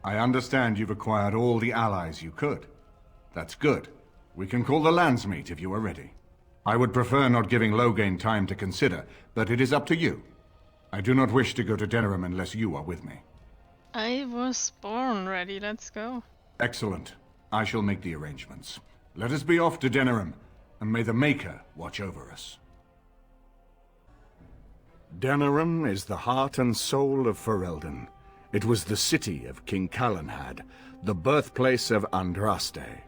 I understand you've acquired all the allies you could. That's good. We can call the landsmeet if you are ready. I would prefer not giving Loghain time to consider, but it is up to you. I do not wish to go to Denerim unless you are with me. I was born ready, let's go. Excellent. I shall make the arrangements. Let us be off to Denerim, and may the Maker watch over us. Denerim is the heart and soul of Ferelden. It was the city of King Calenhad, the birthplace of Andraste.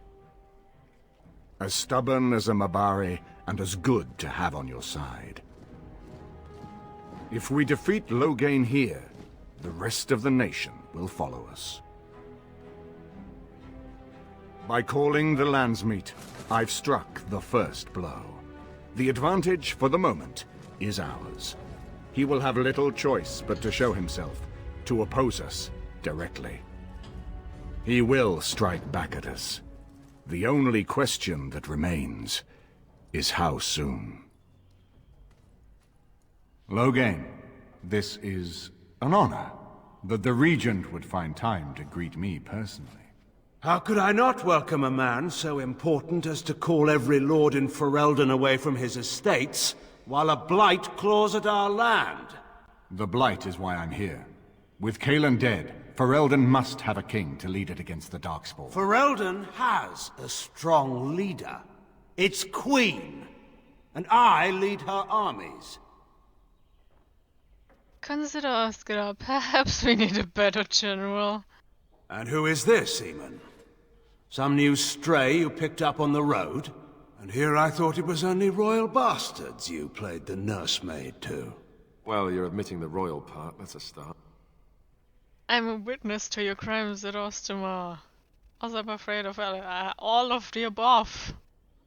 As stubborn as a Mabari, and as good to have on your side. If we defeat Loghain here, the rest of the nation will follow us. By calling the landsmeet, I've struck the first blow. The advantage, for the moment, is ours. He will have little choice but to show himself, to oppose us directly. He will strike back at us. The only question that remains is how soon. Loghain, this is an honor, that the Regent would find time to greet me personally. How could I not welcome a man so important as to call every lord in Ferelden away from his estates, while a blight claws at our land? The blight is why I'm here. With Cailan dead, Ferelden must have a king to lead it against the Darkspawn. Ferelden has a strong leader. Its queen. And I lead her armies. Consider Oscar, perhaps we need a better general. And who is this, Eamon? Some new stray you picked up on the road? And here I thought it was only royal bastards you played the nursemaid to. Well, you're admitting the royal part, that's a start. I'm a witness to your crimes at Ostamar. Also, I'm afraid of all of the above.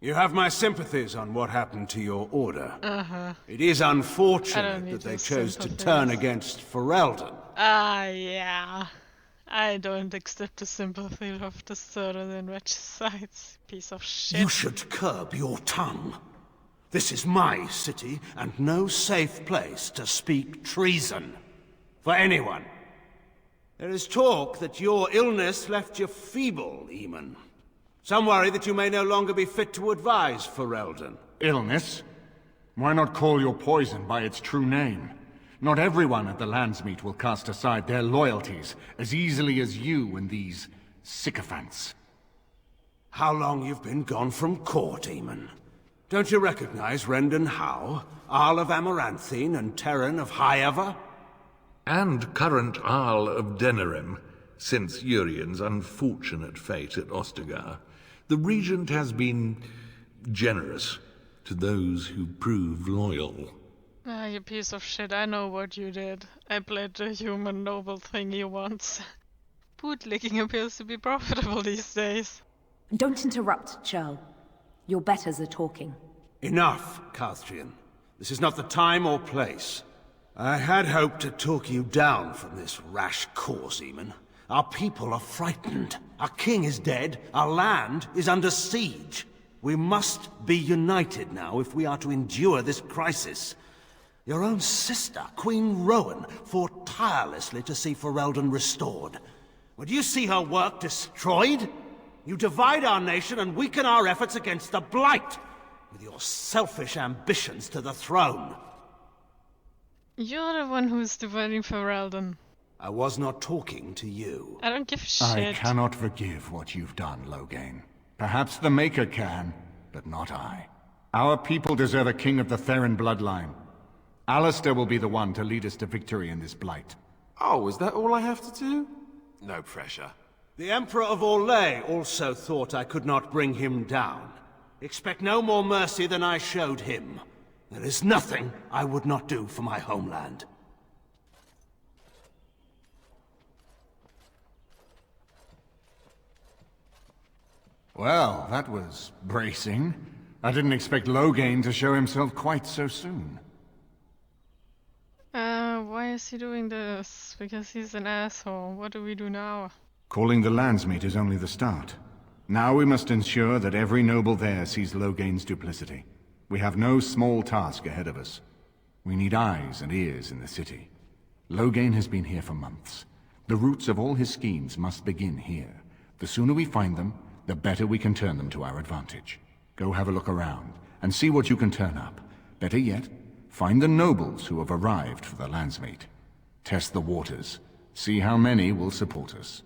You have my sympathies on what happened to your order. It is unfortunate that they chose to turn against Ferelden. Yeah. I don't accept the sympathy of the certain and regicides. Piece of shit. You should curb your tongue. This is my city, and no safe place to speak treason. For anyone. There is talk that your illness left you feeble, Eamon. Some worry that you may no longer be fit to advise Ferelden. Illness? Why not call your poison by its true name? Not everyone at the landsmeet will cast aside their loyalties as easily as you and these sycophants. How long you've been gone from court, Eamon? Don't you recognize Rendon Howe, Arl of Amaranthine and Terran of Highever? And current Arl of Denerim, since Urien's unfortunate fate at Ostagar. The Regent has been generous to those who prove loyal. Ah, you piece of shit, I know what you did. I played the human noble thingy once. Bootlicking appears to be profitable these days. Don't interrupt, Churl. Your betters are talking. Enough, Carthrian. This is not the time or place. I had hoped to talk you down from this rash course, Eamon. Our people are frightened. Our king is dead. Our land is under siege. We must be united now if we are to endure this crisis. Your own sister, Queen Rowan, fought tirelessly to see Ferelden restored. Would you see her work destroyed? You divide our nation and weaken our efforts against the Blight, with your selfish ambitions to the throne. You're the one who's dividing Ferelden. I was not talking to you. I don't give a shit. I cannot forgive what you've done, Loghain. Perhaps the Maker can, but not I. Our people deserve a king of the Theron bloodline. Alistair will be the one to lead us to victory in this blight. Oh, is that all I have to do? No pressure. The Emperor of Orlais also thought I could not bring him down. Expect no more mercy than I showed him. There is nothing I would not do for my homeland. Well, that was bracing. I didn't expect Loghain to show himself quite so soon. Why is he doing this? Because he's an asshole. What do we do now? Calling the landsmeet is only the start. Now we must ensure that every noble there sees Loghain's duplicity. We have no small task ahead of us. We need eyes and ears in the city. Loghain has been here for months. The roots of all his schemes must begin here. The sooner we find them, the better we can turn them to our advantage. Go have a look around, and see what you can turn up. Better yet, find the nobles who have arrived for the landsmeet. Test the waters. See how many will support us.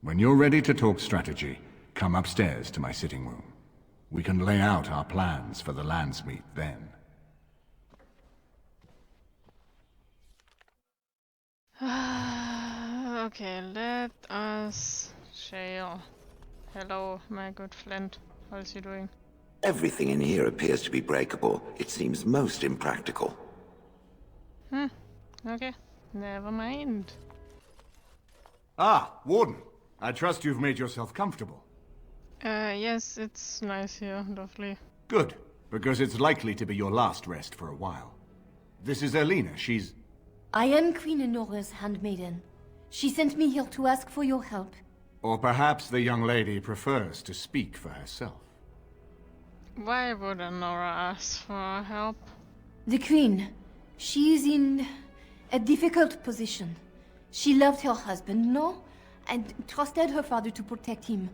When you're ready to talk strategy, come upstairs to my sitting room. We can lay out our plans for the landsmeet then. Okay, let us share. Hello, my good Flint. How's you doing? Everything in here appears to be breakable. It seems most impractical. Okay, never mind. Ah, Warden. I trust you've made yourself comfortable. Yes, it's nice here, lovely. Good, because it's likely to be your last rest for a while. This is Elena. She's... I am Queen Enora's handmaiden. She sent me here to ask for your help. Or perhaps the young lady prefers to speak for herself. Why would Nora ask for help? The Queen, she is in a difficult position. She loved her husband, no? And trusted her father to protect him.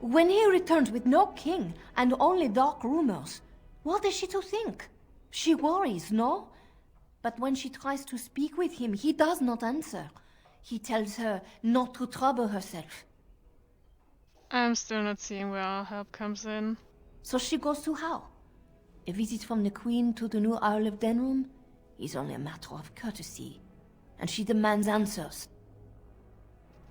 When he returned with no king and only dark rumors, what is she to think? She worries, no? But when she tries to speak with him, he does not answer. He tells her not to trouble herself. I'm still not seeing where our help comes in. So she goes to how? A visit from the Queen to the new Isle of Denerim is only a matter of courtesy, and she demands answers.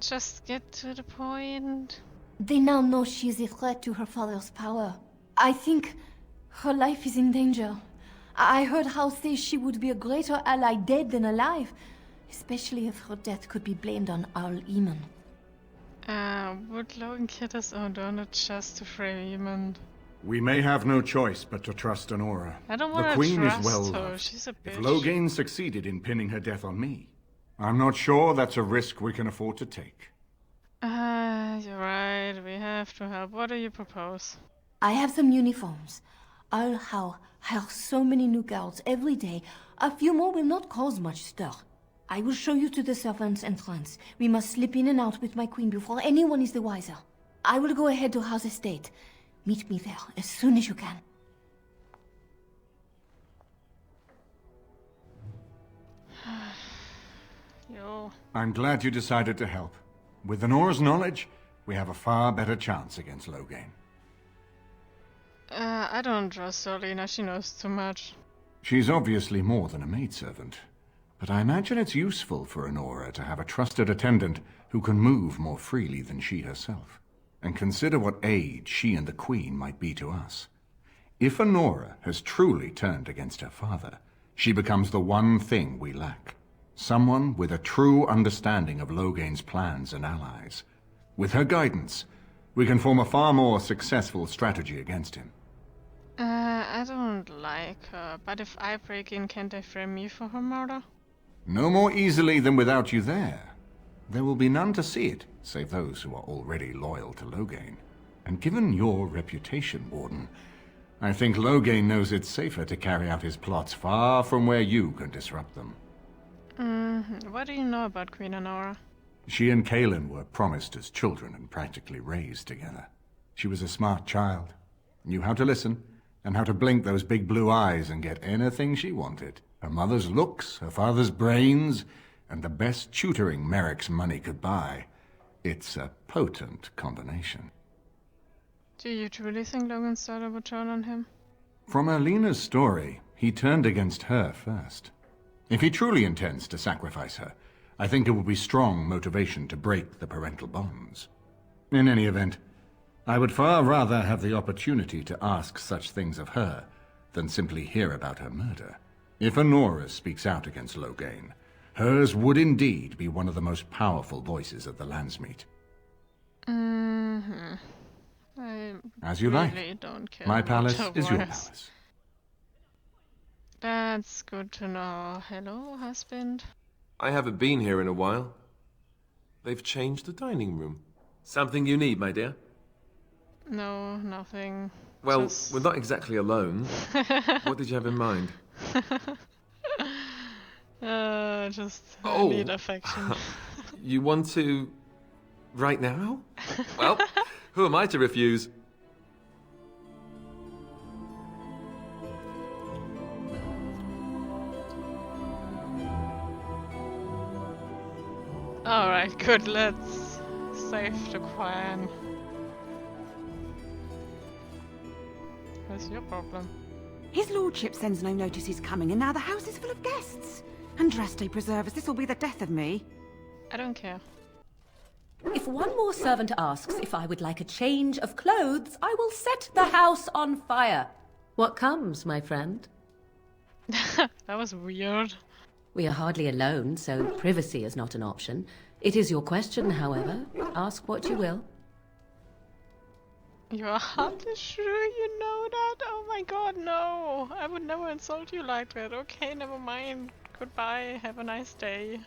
Just get to the point. They now know she is a threat to her father's power. I think her life is in danger. I heard House say she would be a greater ally dead than alive, especially if her death could be blamed on Owl Eamon. Would Logan kid his own donut just to free Eamon? We may have no choice but to trust Honora. I don't The want to Queen trust is well her. loved. She's a bitch. If Logain succeeded in pinning her death on me, I'm not sure that's a risk we can afford to take. You're right. We have to help. What do you propose? I have some uniforms. I'll hire so many new guards every day. A few more will not cause much stir. I will show you to the servants' entrance. We must slip in and out with my queen before anyone is the wiser. I will go ahead to House Estate. Meet me there as soon as you can. Yo. I'm glad you decided to help. With Honora's knowledge, we have a far better chance against Logain. I don't trust Solina. She knows too much. She's obviously more than a maidservant, but I imagine it's useful for Honora to have a trusted attendant who can move more freely than she herself. And consider what aid she and the Queen might be to us. If Honora has truly turned against her father, she becomes the one thing we lack. Someone with a true understanding of Logain's plans and allies. With her guidance, we can form a far more successful strategy against him. I don't like her, but if I break in, can't they frame me for her murder? No more easily than without you there. There will be none to see it, save those who are already loyal to Logain. And given your reputation, Warden, I think Logain knows it's safer to carry out his plots far from where you can disrupt them. What do you know about Queen Honora? She and Kaelin were promised as children and practically raised together. She was a smart child, knew how to listen, and how to blink those big blue eyes and get anything she wanted. Her mother's looks, her father's brains, and the best tutoring Merrick's money could buy. It's a potent combination. Do you truly think Logan's daughter would turn on him? From Alina's story, he turned against her first. If he truly intends to sacrifice her, I think it will be strong motivation to break the parental bonds. In any event, I would far rather have the opportunity to ask such things of her than simply hear about her murder. If Honora speaks out against Logain, hers would indeed be one of the most powerful voices of the Landsmeet. I As you really like. don't care. My about palace her is your voice. palace. That's good to know. Hello, husband. I haven't been here in a while. They've changed the dining room. Something you need, my dear? No, nothing. Well, Just- we're not exactly alone. What did you have in mind? just Oh. need affection. You want to... right now? Well, who am I to refuse? Alright, good, let's save the Queen. What's your problem? His lordship sends no notice he's coming, and now the house is full of guests. Andraste preserve us, this will be the death of me. I don't care. If one more servant asks if I would like a change of clothes, I will set the house on fire. What comes, my friend? That was weird. We are hardly alone, so privacy is not an option. It is your question, however. Ask what you will. You are hardly sure you know that? Oh my god, no! I would never insult you like that. Okay, never mind. Goodbye, have a nice day.